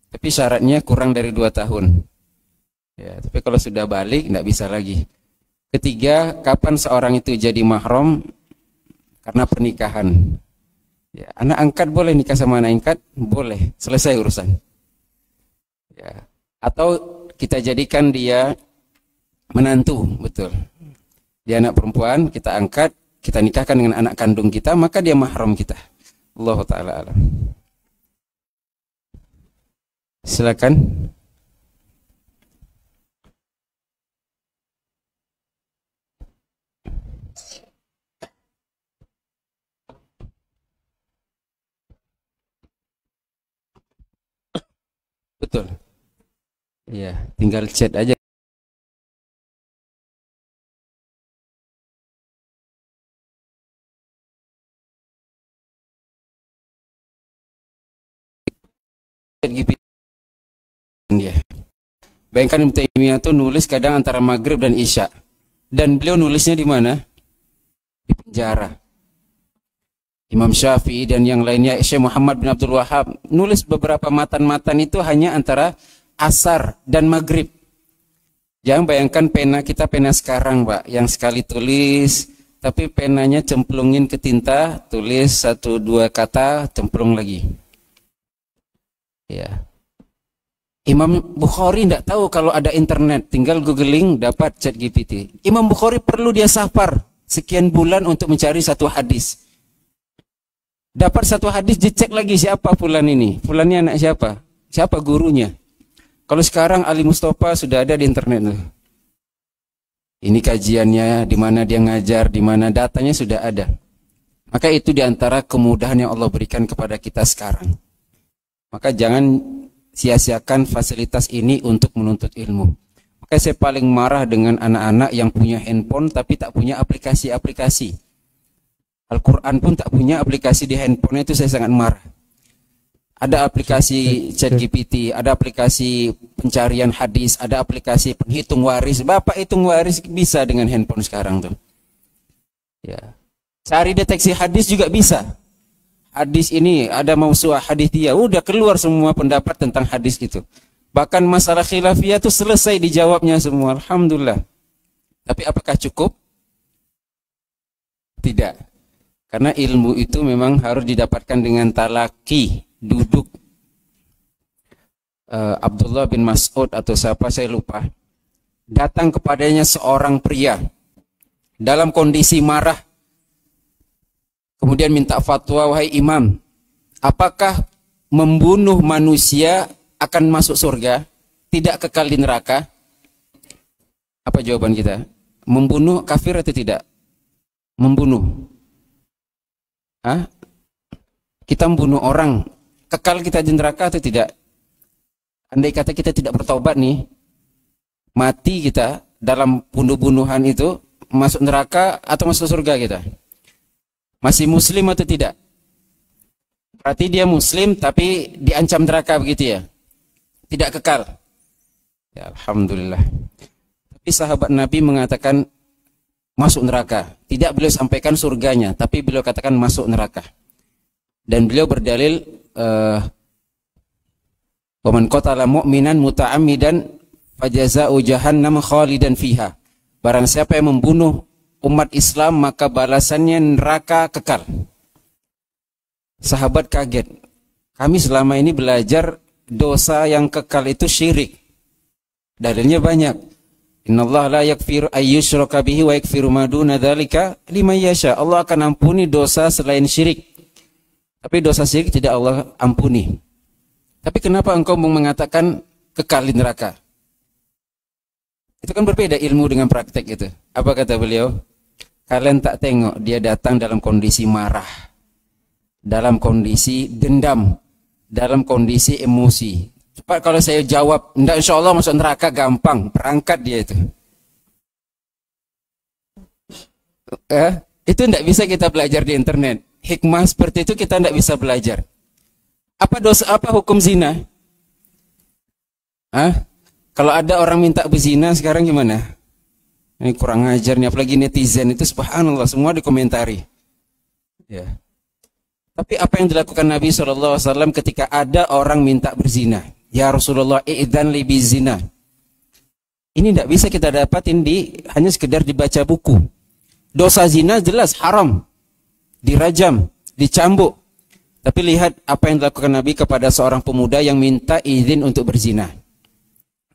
Tapi syaratnya kurang dari 2 tahun. Ya, tapi kalau sudah balik tidak bisa lagi. Ketiga, kapan seorang itu jadi mahram? Karena pernikahan. Ya, anak angkat boleh nikah sama anak angkat? Boleh, selesai urusan. Ya. Atau kita jadikan dia menantu, betul. Dia anak perempuan, kita angkat, kita nikahkan dengan anak kandung kita, maka dia mahram kita. Allah Ta'ala alam. Silakan. Betul. Iya, tinggal chat aja. Dia. Bayangkan Ibnu Taimiyah itu nulis kadang antara maghrib dan isya. Dan beliau nulisnya di mana? Di penjara. Imam Syafi'i dan yang lainnya, Syekh Muhammad bin Abdul Wahab, nulis beberapa matan-matan itu hanya antara asar dan maghrib. Jangan bayangkan pena kita, pena sekarang Pak, yang sekali tulis, tapi penanya cemplungin ke tinta, tulis 1-2 kata, cemplung lagi. Ya. Imam Bukhari tidak tahu kalau ada internet, tinggal googling dapat ChatGPT. Imam Bukhari perlu dia safar sekian bulan untuk mencari satu hadis. Dapat satu hadis, dicek lagi siapa fulan ini. Fulannya anak siapa? Siapa gurunya? Kalau sekarang Ali Mustafa sudah ada di internet tuh. Ini kajiannya, di mana dia ngajar, di mana datanya sudah ada. Maka itu diantara kemudahan yang Allah berikan kepada kita sekarang. Maka jangan sia-siakan fasilitas ini untuk menuntut ilmu. Maka saya paling marah dengan anak-anak yang punya handphone tapi tak punya aplikasi-aplikasi. Al-Quran pun tak punya aplikasi di handphone, itu saya sangat marah. Ada aplikasi ChatGPT, ada aplikasi pencarian hadis, ada aplikasi penghitung waris. Bapak hitung waris bisa dengan handphone sekarang tuh. Ya. Cari deteksi hadis juga bisa. Hadis ini ada mausuah hadithiyah, udah keluar semua pendapat tentang hadis itu. Bahkan masalah khilafiyah itu selesai dijawabnya semua, alhamdulillah. Tapi apakah cukup? Tidak. Karena ilmu itu memang harus didapatkan dengan talaki, duduk. Abdullah bin Mas'ud atau siapa saya lupa, datang kepadanya seorang pria dalam kondisi marah. Kemudian minta fatwa, wahai imam, apakah membunuh manusia akan masuk surga, tidak kekal di neraka? Apa jawaban kita? Membunuh kafir atau tidak? Membunuh. Hah? Kita membunuh orang, kekal kita di neraka atau tidak? Andai kata kita tidak bertobat nih, mati kita dalam bunuh-bunuhan itu, masuk neraka atau masuk surga kita? Masih muslim atau tidak? Berarti dia muslim tapi diancam neraka begitu ya? Tidak kekal. Ya, alhamdulillah. Tapi sahabat Nabi mengatakan masuk neraka. Tidak beliau sampaikan surganya, tapi beliau katakan masuk neraka. Dan beliau berdalil wa man qatala mu'minan muta'ammidan fajaza'u jahannam khalidan fiha. Barang siapa yang membunuh umat Islam maka balasannya neraka kekal. Sahabat kaget. Kami selama ini belajar dosa yang kekal itu syirik. Dalilnya banyak. Innallaha la yaghfiru ayyushraka bihi wa yaghfiru ma duna dzalika liman yasha. Allah akan ampuni dosa selain syirik. Tapi dosa syirik tidak Allah ampuni. Tapi kenapa engkau mengatakan kekal di neraka? Itu kan berbeda ilmu dengan praktek itu. Apa kata beliau? Kalian tak tengok dia datang dalam kondisi marah, dalam kondisi dendam, dalam kondisi emosi. Cepat kalau saya jawab, enggak, insya Allah masuk neraka gampang, berangkat dia itu. Itu enggak bisa kita belajar di internet. Hikmah seperti itu kita enggak bisa belajar. Apa dosa, apa hukum zina? Kalau ada orang minta berzina sekarang gimana? Ini kurang ajar nih, apalagi netizen itu subhanallah semua dikomentari. Ya. Tapi apa yang dilakukan Nabi SAW ketika ada orang minta berzina? Ya Rasulullah, i'dzan li bizina. Ini tidak bisa kita dapatin hanya sekedar dibaca buku. Dosa zina jelas haram, dirajam, dicambuk. Tapi lihat apa yang dilakukan Nabi kepada seorang pemuda yang minta izin untuk berzina.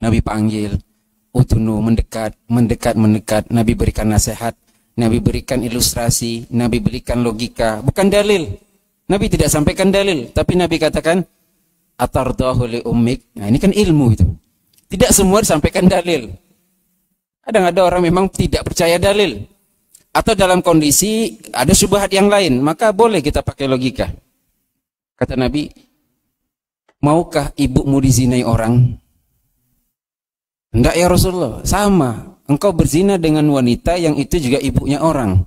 Nabi panggil, utunu, mendekat. Nabi berikan nasihat, Nabi berikan ilustrasi, Nabi berikan logika, bukan dalil. Nabi tidak sampaikan dalil, tapi Nabi katakan, atardahu li ummik. Nah, ini kan ilmu itu. Tidak semua disampaikan dalil. Kadang ada orang memang tidak percaya dalil. Atau dalam kondisi ada syubhat yang lain, maka boleh kita pakai logika. Kata Nabi, maukah ibumu dizinai orang? Enggak ya Rasulullah, sama. Engkau berzina dengan wanita yang itu juga ibunya orang.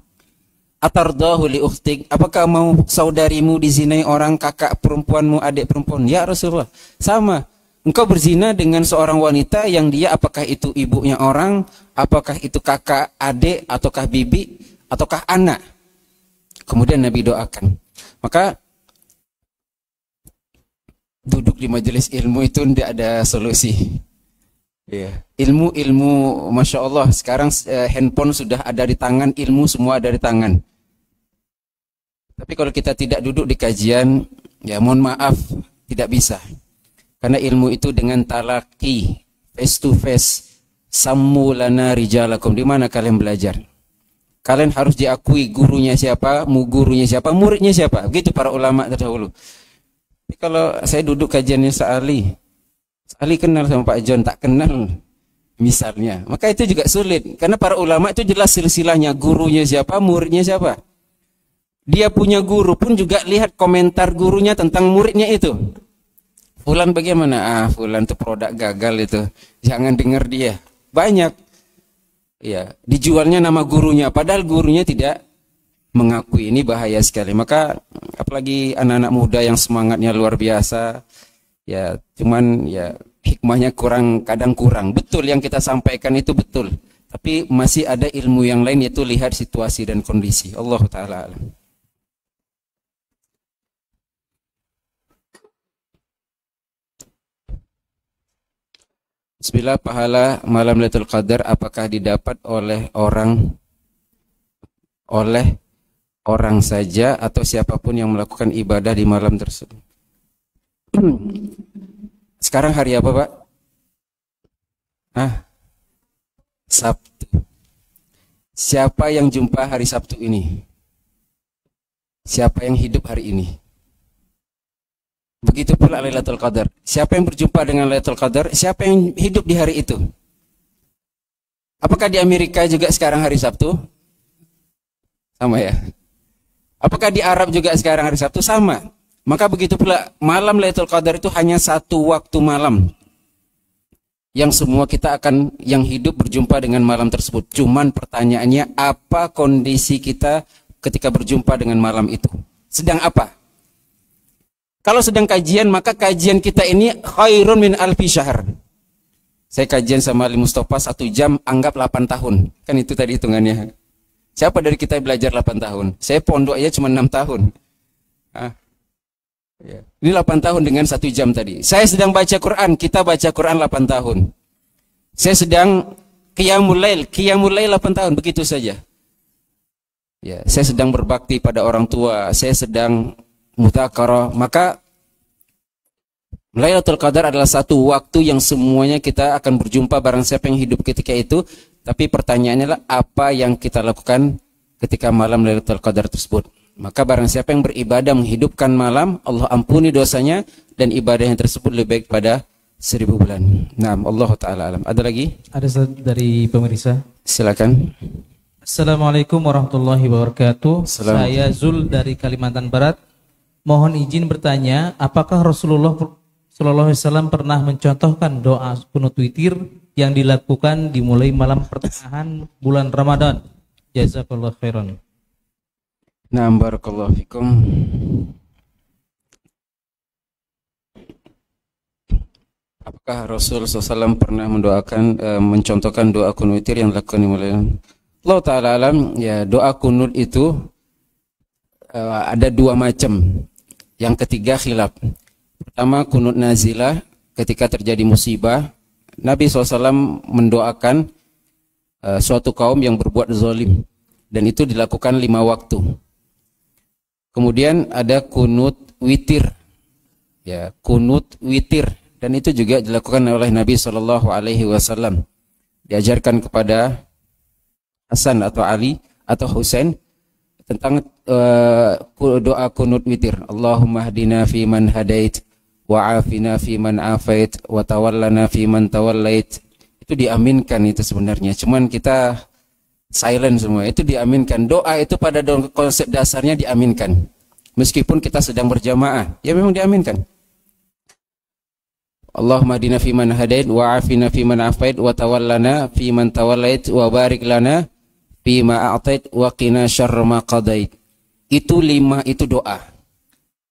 Atardahu li ukhtik, apakah mau saudarimu dizinai orang, kakak perempuanmu, adik perempuan? Ya Rasulullah, sama. Engkau berzina dengan seorang wanita yang dia apakah itu ibunya orang, apakah itu kakak, adik, ataukah bibi, ataukah anak. Kemudian Nabi doakan. Maka duduk di majelis ilmu itu tidak ada solusi. Ya. Ilmu, Masya Allah, sekarang handphone sudah ada di tangan, ilmu semua ada di tangan. Tapi kalau kita tidak duduk di kajian, ya mohon maaf, tidak bisa. Karena ilmu itu dengan talaki, face to face, sammu lana rijalakum. Di mana kalian belajar? Kalian harus diakui gurunya siapa, muridnya siapa. Begitu para ulama terdahulu. Tapi kalau saya duduk kajiannya Sa'ali kenal sama Pak John, tak kenal misalnya, maka itu juga sulit. Karena para ulama itu jelas silsilahnya, gurunya siapa, muridnya siapa. Dia punya guru pun juga lihat komentar gurunya tentang muridnya itu. Fulan bagaimana? Fulan itu produk gagal itu. Jangan dengar dia. Banyak. Ya, dijualnya nama gurunya padahal gurunya tidak mengakui. Ini bahaya sekali. Maka apalagi anak-anak muda yang semangatnya luar biasa. Ya, cuman ya hikmahnya kadang kurang. Betul yang kita sampaikan itu betul. Tapi masih ada ilmu yang lain, yaitu lihat situasi dan kondisi. Allah Ta'ala alam. Bismillah, pahala malam Lailatul Qadar apakah didapat oleh orang saja atau siapapun yang melakukan ibadah di malam tersebut? Sekarang hari apa, Pak? Sabtu. Siapa yang jumpa hari Sabtu ini? Siapa yang hidup hari ini? Begitu pula Lailatul Qadar. Siapa yang berjumpa dengan Lailatul Qadar? Siapa yang hidup di hari itu? Apakah di Amerika juga sekarang hari Sabtu? Sama ya. Apakah di Arab juga sekarang hari Sabtu? Sama. Maka begitu pula malam Lailatul Qadar itu hanya satu waktu malam. Yang semua kita akan yang hidup berjumpa dengan malam tersebut. Cuman pertanyaannya, apa kondisi kita ketika berjumpa dengan malam itu? Sedang apa? Kalau sedang kajian, maka kajian kita ini khairun min alfi syahr. Saya kajian sama Ali Mustafa 1 jam, anggap 8 tahun. Kan itu tadi hitungannya. Siapa dari kita belajar 8 tahun? Saya pondok aja cuma 6 tahun. Ya. Ini 8 tahun dengan 1 jam tadi. Saya sedang baca Quran, kita baca Quran 8 tahun. Saya sedang qiyamul lail 8 tahun, begitu saja. Ya, saya sedang berbakti pada orang tua, saya sedang mudzakarah, maka Lailatul Qadar adalah satu waktu yang semuanya kita akan berjumpa barang siapa yang hidup ketika itu. Tapi pertanyaannya adalah apa yang kita lakukan ketika malam Lailatul Qadar tersebut. Maka barang siapa yang beribadah menghidupkan malam, Allah ampuni dosanya dan ibadahnya tersebut lebih baik pada 1000 bulan. Nah, Allah Ta'ala alam. Ada lagi? Ada dari pemirsa. Silakan. Assalamualaikum warahmatullahi wabarakatuh. Saya Zul dari Kalimantan Barat. Mohon izin bertanya, apakah Rasulullah SAW pernah mencontohkan doa kunut witir yang dilakukan dimulai malam pertengahan bulan Ramadan? Jazakallahu khairan. Nah, barakallahu fikum. Apakah Rasul SAW pernah mencontohkan doa kunut witir yang dilakukan dimulai? Allah Ta'ala alam, ya, doa kunut itu ada dua macam. Yang ketiga khilaf. Pertama, kunut nazilah, ketika terjadi musibah, Nabi SAW mendoakan suatu kaum yang berbuat zalim, dan itu dilakukan 5 waktu. Kemudian ada kunut witir, ya, kunut witir, dan itu juga dilakukan oleh Nabi SAW. Diajarkan kepada Hasan atau Ali atau Husain tentang doa kunut witir. Allahumma hdina fi man hadait, wa'afina fi man afait, wa tawallana fi man tawallait. Itu diaminkan itu sebenarnya. Cuman kita silent semua. Itu diaminkan. Doa itu pada konsep dasarnya diaminkan. Meskipun kita sedang berjamaah, ya memang diaminkan. Allahumma hdina fi man hadait, wa'afina fi man afait, wa tawallana fi man tawallait, wa barik lana fi ma a'tait, wa qina syarra ma qadait. Itu 5 itu doa.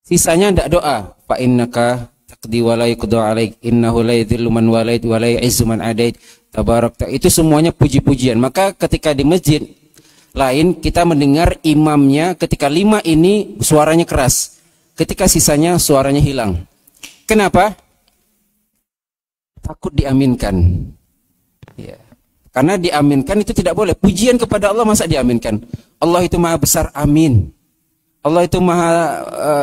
Sisanya tidak doa. Fa innaka taqdi wa la yuqda 'alaik, innahu la yadhillu man walait wa la yu'izzu man adait, tabarakta. Itu semuanya puji-pujian. Maka ketika di masjid lain kita mendengar imamnya ketika 5 ini suaranya keras. Ketika sisanya suaranya hilang. Kenapa? Takut diaminkan. Ya. Karena diaminkan itu tidak boleh. Pujian kepada Allah masa diaminkan? Allah itu maha besar, amin. Allah itu maha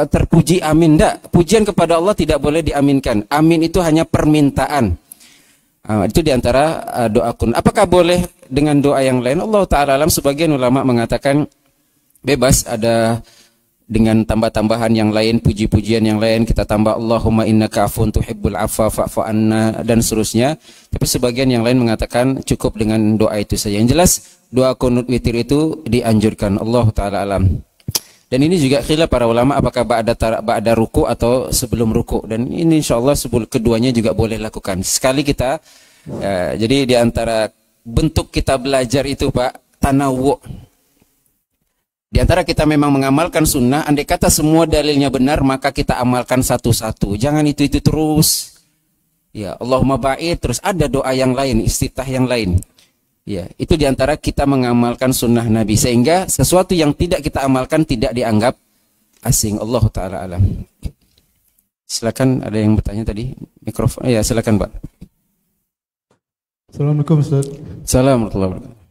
terpuji, amin. Tidak, pujian kepada Allah tidak boleh diaminkan. Amin itu hanya permintaan. Itu diantara doa kun. Apakah boleh dengan doa yang lain? Allah Ta'ala alam. Sebagian ulama mengatakan bebas, ada dengan tambah-tambahan yang lain, puji-pujian yang lain. Kita tambah Allahumma innaka afun tuhibbul afwa fa'fu anna dan seterusnya. Tapi sebagian yang lain mengatakan cukup dengan doa itu saja. Yang jelas doa kunut witir itu dianjurkan. Allah Ta'ala alam. Dan ini juga khilaf para ulama apakah ba'da ruku atau sebelum ruku. Dan ini insyaallah keduanya juga boleh lakukan. Sekali kita jadi di antara bentuk kita belajar itu Pak, tanawu. Di antara kita memang mengamalkan sunnah, andai kata semua dalilnya benar, maka kita amalkan satu-satu. Jangan itu terus. Ya, Allahumma ba'id, terus ada doa yang lain, istiftah yang lain. Ya, itu diantara kita mengamalkan sunnah Nabi, sehingga sesuatu yang tidak kita amalkan tidak dianggap asing. Allah Ta'ala alam. Silakan, ada yang bertanya tadi, mikrofon. Ya, silakan Pak. Assalamualaikum Ustaz. Assalamualaikum.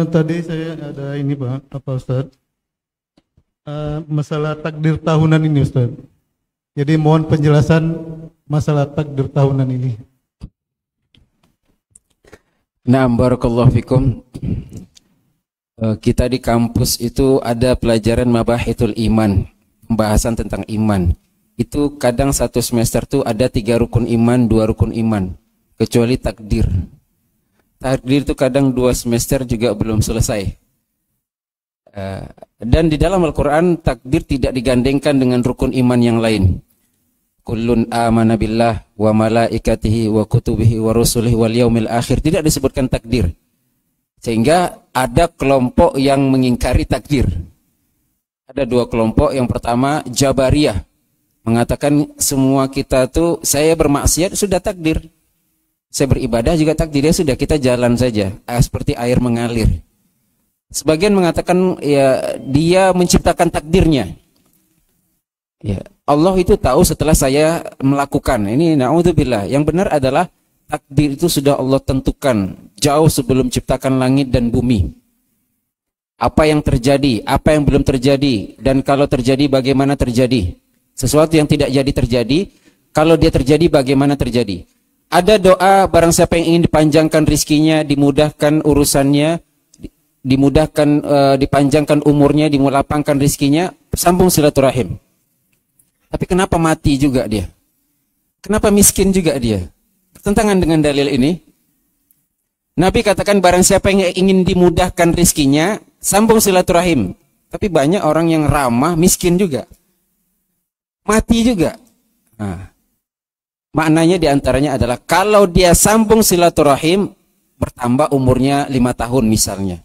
Tadi saya ada ini Pak, Ustaz? Masalah takdir tahunan ini Ustaz. Jadi mohon penjelasan masalah takdir tahunan ini. Nah, barakallahu fikum. Kita di kampus itu ada pelajaran mabahithul iman, pembahasan tentang iman. Itu kadang satu semester tuh ada 3 rukun iman, 2 rukun iman, kecuali takdir. Takdir itu kadang 2 semester juga belum selesai. Dan di dalam Al-Quran takdir tidak digandengkan dengan rukun iman yang lain. Kullun amana billah wa malaikatihi wa kutubihi wa rusulihi wal yaumil akhir. Tidak disebutkan takdir. Sehingga ada kelompok yang mengingkari takdir. Ada 2 kelompok. Yang pertama Jabariyah, mengatakan semua kita tuh, saya bermaksiat sudah takdir, saya beribadah juga takdir, ya sudah kita jalan saja, seperti air mengalir. Sebagian mengatakan ya dia menciptakan takdirnya. Ya, Allah itu tahu setelah saya melakukan. Ini na'udzubillah. Yang benar adalah takdir itu sudah Allah tentukan jauh sebelum ciptakan langit dan bumi. Apa yang terjadi, apa yang belum terjadi, dan kalau terjadi bagaimana terjadi. Sesuatu yang tidak jadi terjadi, Kalau dia terjadi, bagaimana terjadi? Ada doa barang siapa yang ingin dipanjangkan rizkinya, dimudahkan urusannya, dimudahkan, dipanjangkan umurnya, dimulapangkan rizkinya, sambung silaturahim. Tapi kenapa mati juga dia? Kenapa miskin juga dia? Bertentangan dengan dalil ini. Nabi katakan barang siapa yang ingin dimudahkan rizkinya, sambung silaturahim. Tapi banyak orang yang ramah, miskin juga. Mati juga. Nah, maknanya diantaranya adalah kalau dia sambung silaturahim, bertambah umurnya 5 tahun misalnya.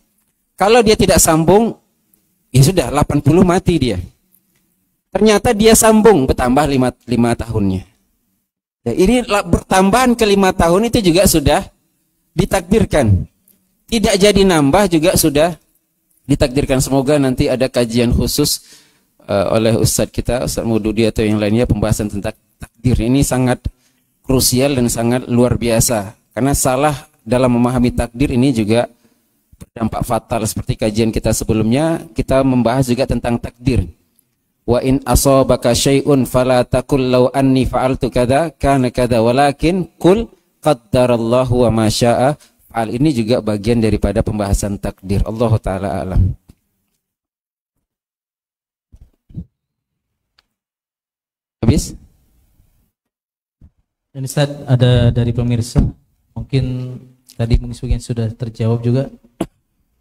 Kalau dia tidak sambung, ya sudah 80 mati dia. Ternyata dia sambung, bertambah 5 tahunnya. Ya, ini bertambahan ke 5 tahun itu juga sudah ditakdirkan. Tidak jadi nambah juga sudah ditakdirkan. Semoga nanti ada kajian khusus oleh Ustadz kita, Ustadz Mududi atau yang lainnya, pembahasan tentang takdir. Ini sangat krusial dan sangat luar biasa. Karena salah dalam memahami takdir ini juga berdampak fatal. Seperti kajian kita sebelumnya, kita membahas juga tentang takdir. Wa in asabaka syai'un fala taqul law anni fa'altu kada kana kada walakin qul qaddarallahu wa ma syaa fa'al. Ini juga bagian daripada pembahasan takdir. Allah taala alam. Habis? Dan Ustaz, ada dari pemirsa, mungkin tadi mungkin sudah terjawab juga.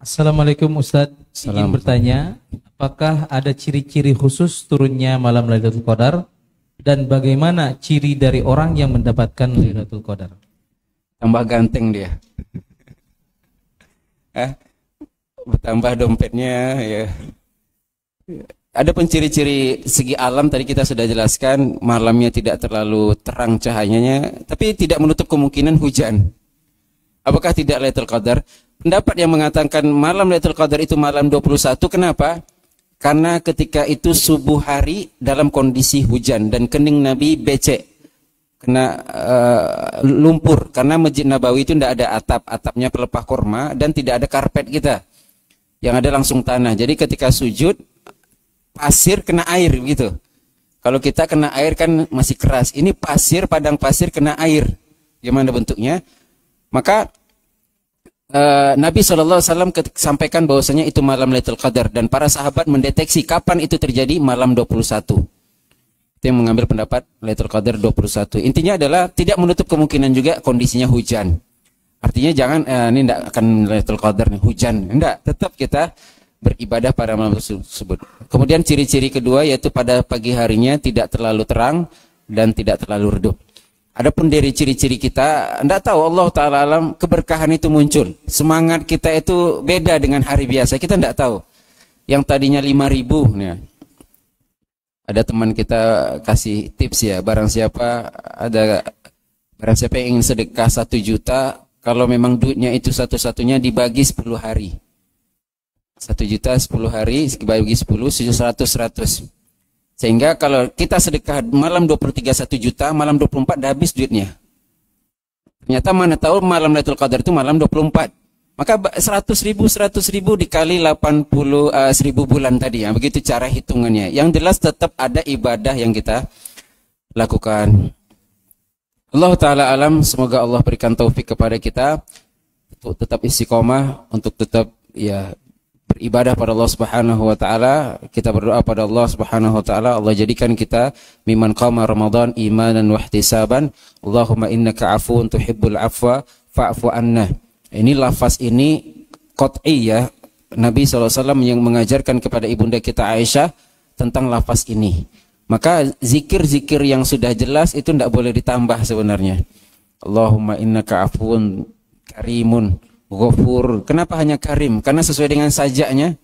Assalamualaikum Ustaz, ingin bertanya, apakah ada ciri-ciri khusus turunnya malam Lailatul Qadar dan bagaimana ciri dari orang yang mendapatkan Lailatul Qadar? Tambah ganteng dia. Bertambah dompetnya ya. Ada pun ciri-ciri segi alam tadi kita sudah jelaskan, malamnya tidak terlalu terang cahayanya, tapi tidak menutup kemungkinan hujan. Apakah tidak Lailatul Qadar? Pendapat yang mengatakan malam Lailatul Qadar itu malam 21, kenapa? Karena ketika itu subuh hari dalam kondisi hujan dan kening Nabi becek, kena lumpur, karena Masjid Nabawi itu tidak ada atap, atapnya pelepah kurma dan tidak ada karpet kita, yang ada langsung tanah. Jadi ketika sujud pasir kena air gitu. Kalau kita kena air kan masih keras, ini pasir, padang pasir kena air. Gimana bentuknya? Maka Nabi SAW sampaikan bahwasanya itu malam Lailatul Qadar dan para sahabat mendeteksi kapan itu terjadi, malam 21. Itu yang mengambil pendapat Lailatul Qadar 21. Intinya adalah tidak menutup kemungkinan juga kondisinya hujan. Artinya jangan ini tidak akan Lailatul Qadar nih, hujan. Enggak, tetap kita beribadah pada malam tersebut. Kemudian ciri-ciri kedua yaitu pada pagi harinya tidak terlalu terang dan tidak terlalu redup. Adapun dari ciri-ciri kita, anda tahu Allah Ta'ala alam, keberkahan itu muncul. Semangat kita itu beda dengan hari biasa, kita tidak tahu. Yang tadinya 5.000, ya. Ada teman kita kasih tips ya, barang siapa yang ingin sedekah 1 juta, kalau memang duitnya itu satu-satunya dibagi 10 hari. 1 juta 10 hari, dibagi 10, 100. Sehingga kalau kita sedekah malam 23 1 juta, malam 24 dah habis duitnya. Ternyata mana tahu malam Lailatul Qadar itu malam 24. Maka 100.000 dikali 80 1000 bulan tadi ya. Begitu cara hitungannya. Yang jelas tetap ada ibadah yang kita lakukan. Allah Ta'ala alam, semoga Allah berikan taufik kepada kita untuk tetap istiqomah, untuk tetap ya beribadah pada Allah Subhanahu wa taala. Kita berdoa pada Allah Subhanahu wa taala, Allah jadikan kita mimman qama Ramadan imanan wa ihtisaban. Allahumma innaka afuwun tuhibbul afwa fa'fu anna. Ini lafaz ini qat'i ya. Nabi SAW yang mengajarkan kepada ibunda kita Aisyah tentang lafaz ini. Maka zikir-zikir yang sudah jelas itu tidak boleh ditambah sebenarnya. Allahumma innaka afuwun karimun Ghafur. Kenapa hanya karim? Karena sesuai dengan sajaknya?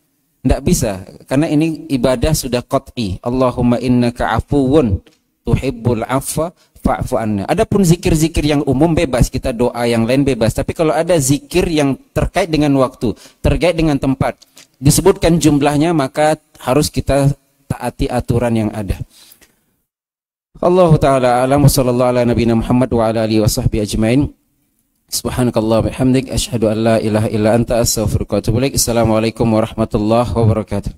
Tidak bisa. Karena ini ibadah sudah qat'i. Allahumma innaka afuwun tuhibbul afwa fa'fu anna. Adapun zikir-zikir yang umum bebas, kita doa yang lain bebas. Tapi kalau ada zikir yang terkait dengan waktu, terkait dengan tempat, disebutkan jumlahnya, maka harus kita taati aturan yang ada. Allah Ta'ala a'lam, sallallahu ala nabiyina Muhammad wa ala alihi wa sahbihi ajmain. Subhanakallah bihamdik asyhadu an la ilaha illa anta astaghfiruka wa atubu ilaik. Assalamualaikum warahmatullahi wabarakatuh.